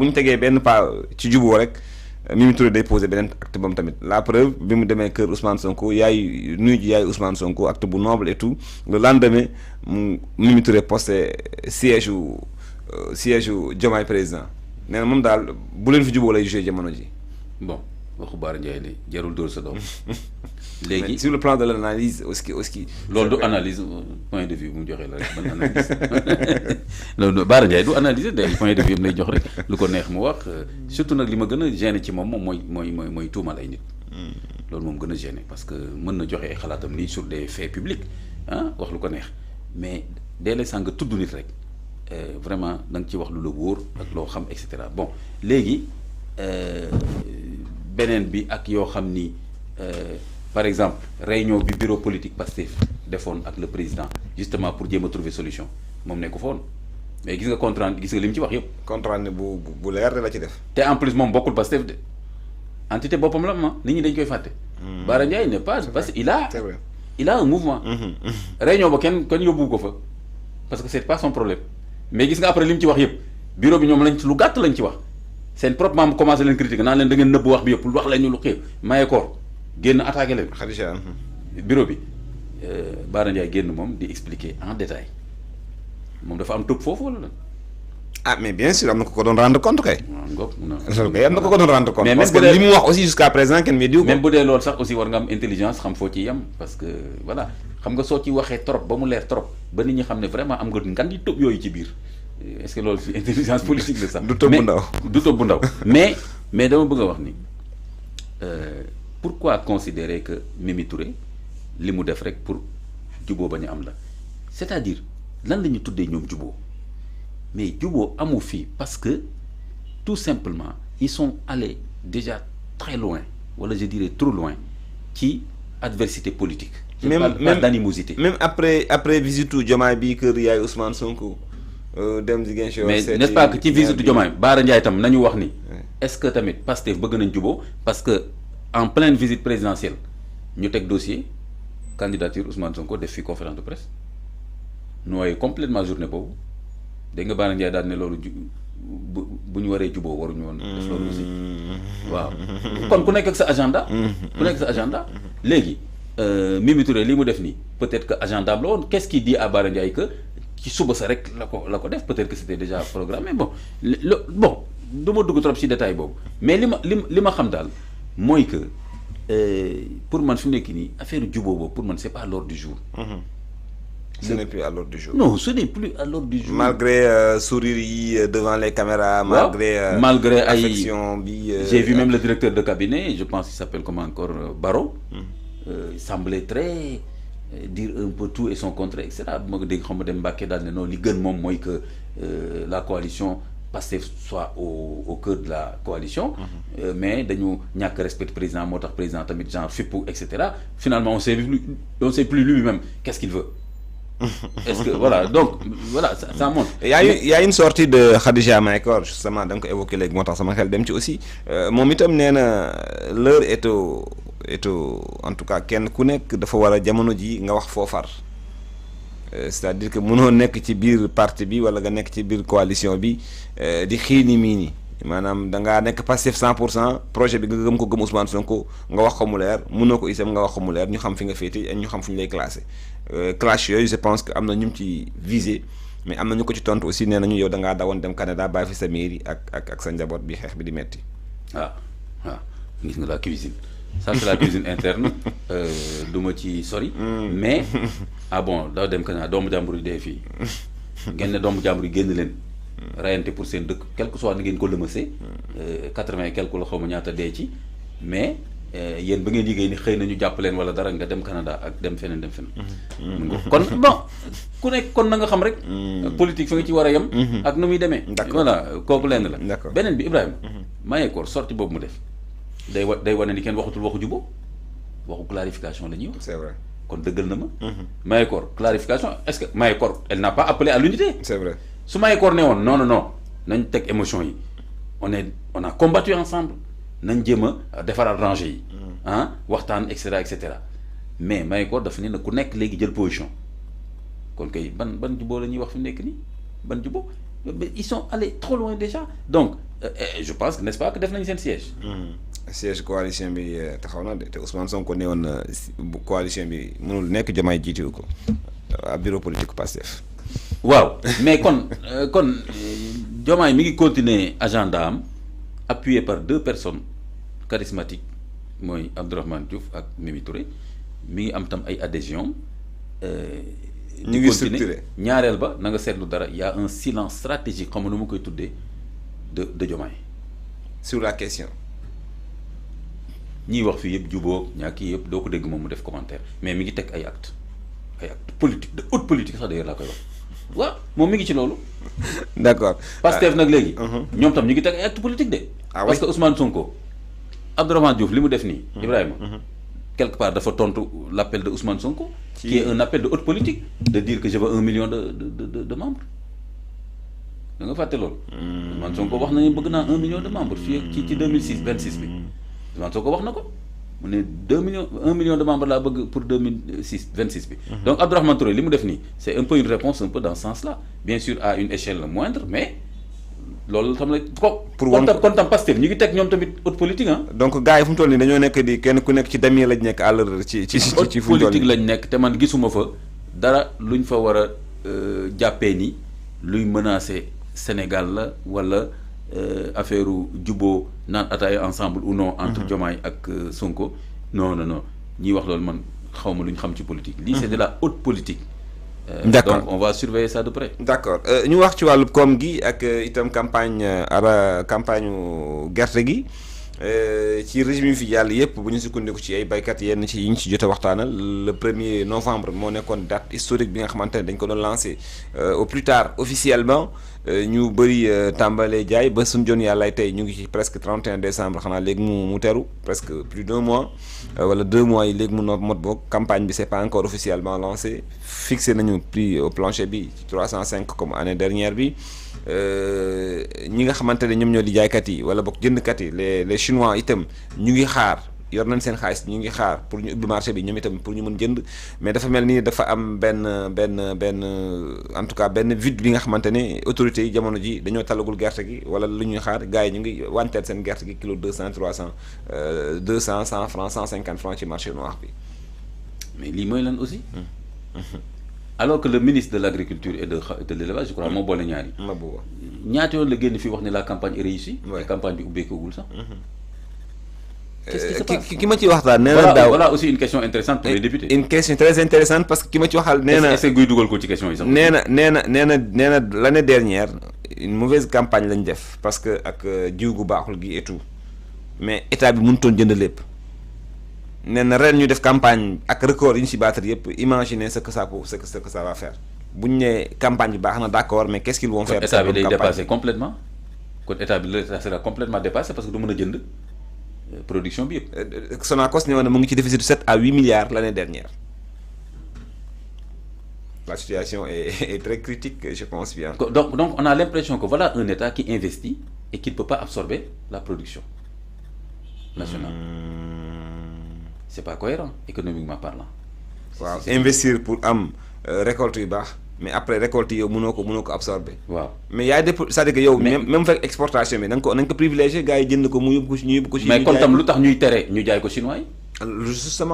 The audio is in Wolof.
bu ñu tegee benn pas ci juboo rek Mimi Touré day posé beneen acte bam tamit la preuve bi mu demee kër Ousmane Sonko yaay nuyu ji yaay Ousmane Sonko acte bu noble et tout le lendemain Mimi Touré posté siège u Diomaye président nee na moom daal bu leen fi juboo lay jugé jamono ji. bon waxu Bara Ndiaye li jarul dóor sa doom. léegi sur le plan de l'analyse aussi. loolu du analyse point de vue mu joxe la rek ban analyse loolu Bara Ndiaye du analyser day point de vue am lay jox rek lu ko neex mu wax surtout nag li ma gën a gêné ci moom mooy tuumal ay nit. loolu moom gën a gêné parce que mën na joxe ay xalaatam nii sur des faits publics wax lu ko neex mais dès l'instant nga tudd nit rek vraiment da nga ci wax lu la wóor ak loo xam et cetera bon léegi beneen bi ak yoo xam ni. Par exemple réunion bi bureau politique Pastef defoon ak le président justement pour jéem a trouver solution moom nekk ko fa woon mais gis nga contrat gis nga li mu ci wax yëpp. contrat ne bu leer la ci def. te en plus moom bokkul Pastef de entité boppam la ma nit ñi dañ koy fàtte. Bara Ndiaye n'est pas parce que il a un mouvement. réunion ba kenn yóbbu ko fa parce que c'est pas son problème mais gis nga après li mu ci wax yëpp bureau bi ñoom lañ lu gàtt lañ ci wax seen propre membre commencé leen critiquer naan leen da ngeen nëbb wax bi yëpp wax la ñu lu xew maye koor génn attaqué leen. Khadija. bureau bi Bara Ndiaye génn moom di expliquer en détail moom dafa am tëb foofu wala lan. ah mais bien sûr am na ko doon rendre compte kay. waaw loolu kay am na ko doon rendre compte. mais parce que li mu wax aussi jusqu'à présent kenn médiu ko. même bu dee loolu sax aussi war nga am intelligence xam foo ci yem parce que voilà xam nga soo ci waxee trop ba mu leer trop ba nit ñi xam ne vraiment am nga ngan di tëb yooyu ci biir est-ce que loolu fi intelligence politique la sax. du tëb bu ndaw du tëb bu ndaw mais dama bëgg a wax ni. Pourquoi considérer que Mimi Touré li mu def rek pour juboo ba ñu am la c'est-à-dire lan la ñu tuddee ñoom juboo mais juboo amu fii parce que tout simplement ils sont allés déjà très loin wala je dirais trop loin ci adversité politique. Même d'animosité. Même après visite Diomaye bi kër yaay Ousmane Sonko dem Ziguinchor. mais n'est-ce pas que ci visite Diomaye Bara Ndiaye tam nañu wax ni. est-ce que tamit Pastef bëgg nañ juboo parce que. En pleine visite présidentielle ñu teg dossier candidature Ousmane Sonko def fi conférence de presse noyé complètement journée boobu dégg nga Bara Ndiaye daal ne loolu bu ñu waree juboo waruñu woon def loolu aussi waaw kon ku nekk ak sa agenda léegi Mimi Touré li mu def nii peut-être que agenda la woon qu'est-ce qui dit à Bara Ndiaye que ci suba sa rek la ko def peut-être que c'était déjà programmé bon du ma dugg trop ci détail boobu mais li ma xam daal mooy que pour man fi mu nekk nii affaire juboo boobu pour man c'est pas à l'ordre du jour. Ce n'est plus à l'ordre du jour. Non, ce n'est plus à l'ordre du jour. Malgré sourire yi devant les caméras, malgré affection bi. J'ai vu même le directeur de cabinet, je pense qu'il s'appelle comment encore Barreau. Il semblait très dire un peu tout et son contraire, etc. bu ma ko dégg xam nga dem Mbacké daal ne non li gën moom mooy que la coalition Pastef soit au cœur de la coalition. Mais dañu ñàkk respect président moo tax président tamit genre fippu et cetera. Finalement on sait plus lui-même qu'est-ce qu'il veut. Est-ce que voilà donc voilà ça montre. Il y a une sortie de Khadija Mahécor justement da nga ko évoqué léegi moo tax sama xel dem ci aussi moom itam nee na l'heure est au en tout cas kenn ku nekk dafa war a jamono ji nga wax foofar. C'est-à-dire que mënoo nekk ci biir parti bi wala nga nekk ci biir coalition bi di xiini mii ni maanaam da ngaa nekk Pastef 100% projet bi nga gëm ko gëm Ousmane Sonko nga wax ko mu leer mënoo ko isam nga wax ko mu leer ñu xam fi nga féete ñu xam fu ñu lay classé clash yooyu je pense que am na ñu ci visé mais am na ñu ko ci tontu aussi nee nañu yow da ngaa dawoon dem Canada bàyyi fi sa mairie ak sa njaboot bi xeex bi di metti gis nga la cuisine ça c'est la cuisine interne du ma ci sori mais bon daaw dem Canada doomu jàmbur yi dee fii ngeen ne doomu jàmbur yi génn leen rayante pour seen dëkk quel que soit ni ngeen ko lëmasee 80 et quelque la xaw ma ñaata dee ci mais yéen ba ngeen liggéey ni xëy na ñu jàpp leen wala dara nga dem Canada ak dem feneen kon bon ku nekk kon na nga xam rek politique fa nga ci war a yem ak nu muy demee voilà kooku lenn la beneen bi Ibrahima Mahécor sortie boobu mu def day wane ni kenn waxatul waxu jubo waxu clarification la ñuy wax. C'est vrai. kon dëggal na ma. Mahécor clarification est-ce que Mahécor elle n'a pas appelé à l'unité. C'est vrai. su Mahécor ne woon non nañ teg émotion yi on a combattu ensemble nañ jéem a defaraat rangée yi. waxtaan et cetera mais Mahécor dafa ne na ku nekk léegi jël position kon kay ban juboo la ñuy wax fi mu nekk nii ban juboo mais ils sont allés trop loin déjà donc je pense que n'est-ce pas que def nañu seen siège. siège coalition bi taxaw na de te Ousmane Sonko ne woon coalition bi mënul nekk Diomaye jiitewu ko à bureau politique Pastef. waaw mais kon Diomaye mi ngi continuer agenda am appuyé par 2 personnes charismatiques mooy Abdourahmane Diouf ak Mimi Touré mi ngi am tam ay adhésion ñu ngi structuré ñaareel ba na nga seetlu dara y a un silence stratégique xam nga nu ma koy tuddee de Diomaye sur la question. ñiy wax fii yëpp jubóog ñaa kii yëpp doo ko dégg moom mu def commentaire mais mi ngi teg ay actes politique de haute politique sax d'ailleurs laa koy wax waaw moom mi ngi ci loolu. d'accord Pastef nag léegi. ñoom tam ñu ngi teg ay actes politique de. parce que Ousmane Sonko Abdourahmane Diouf li mu def nii. Ibrahima quelque part dafa tontu l'appel de Ousmane Sonko. qui est un appel de haute politique. de dire que je veux 1 million de membres. da nga fàtte loolu. Ousmane Sonko wax nañu bëgg naa 1 million de membres fii ci 26 bi. Ousmane Sonko wax na ko mu ne 1 million de membres laa bëgg pour 26 bi. donc Abdourahmane Touré li mu def nii c'est un peu une réponse un peu dans ce sens-là bien sûr à une échelle moindre mais loolu xam la ko. kon tam Pastef ñu ngi teg ñoom tamit haute politique ah. donc gars yi fu mu toll nii dañoo nekk di kenn ku nekk ci damier lañ nekk à l'heure ci haute politique lañ nekk te man gisuma fa dara luñ fa war a jàppee ni luy menacer Sénégal la wala. Affaire juboo naan ataaya ensemble ou non entre Diomaye ak Sonko non ñiy wax loolu man xaw ma lu ñu xam ci politique lii c'est de la haute politique. D'accord donc on va surveiller ça de près. d'accord ñu wax ci wàllu koom gi ak itam campagne gerte gi ci régime yi fi jàll yëpp bu ñu sukkandiku ci ay baykat yenn ci yi ñu ci jot a waxtaanal le 1er novembre moo nekkoon date historique bi nga xamante ne dañ ko doon lancé au plus tard officiellement ñu bëri tàmbalee jaay ba suñu jon yàllaay tey ñu ngi ci presque 31 décembre xanaa léegi mu teru presque plus d'1 mois wala 2 mois yi léegi mu mot boog campagne bi c'est pas encore officiellement lancé fixé nañu prix au plancher bi ci 305 comme année dernière bi ñi nga xamante ne ñoom ñoo di jaaykat yi wala boog jëndkat yi les chinois itam ñu ngi xaar yor nañ seen xaalis ñu ngi xaar pour ñu ubbi marché bi ñoom itam pour ñu mën jënd mais dafa mel ni dafa am benn en tout cas benn vide bi nga xamante ne autorités yi jamono ji dañoo talagul gerte gi wala lu ñuy xaar gars yi ñu ngi wanteel seen gerte gi kilo 200 300 200 100 francs 150 francs ci marché noir bi. mais lii mooy lan aussi. alors que le ministre de l'agriculture et de l'élevage je crois moo boole ñaari. ñaata yoon la génn fii wax ne la campagne est réussie. te campagne bi ubbeekagul sax. qu'est-ce qui se passe ki ma ci waxtaan nee na daaw voilà aussi une question intéressante pour les députés. une question très intéressante parce que ki ma ci waxal nee na est-ce que guy dugal ko ci question yi sax. nee na l'année dernière une mauvaise campagne lañ def parce que ak jiw gu baaxul gi et tout mais état bi mënutoon jënd lépp nee na ren ñu def campagne ak record yi ñu si battre yëpp imaginez ce que ça va faire bu ñu nee campagne bi baax na d'accord mais qu'est-ce qu'ils vont faire. état bi day dépasser complètement kon état bi la sera complètement dépassé parce que du mën a jënd. production bi yëpp. Sonacos ne woon na mu ngi ci déficit de 7 à 8 milliards l'année dernière la situation est très critique je pense bien. donc on a l'impression que voilà un état qui investit et qui ne peut pas absorber la production nationale. C'est pas cohérent économiquement parlant. waaw investir pour am récolte yu baax mais après récolte yow mënoo ko absorber. waaw mais y a des c'est-à-dire que yow. même fekk exportation bi nañ ko privilégié gars yi jënd ko mu yóbbu ko ci. mais kon tam lu tax ñuy tere ñu jaay ko chinois yi. justement.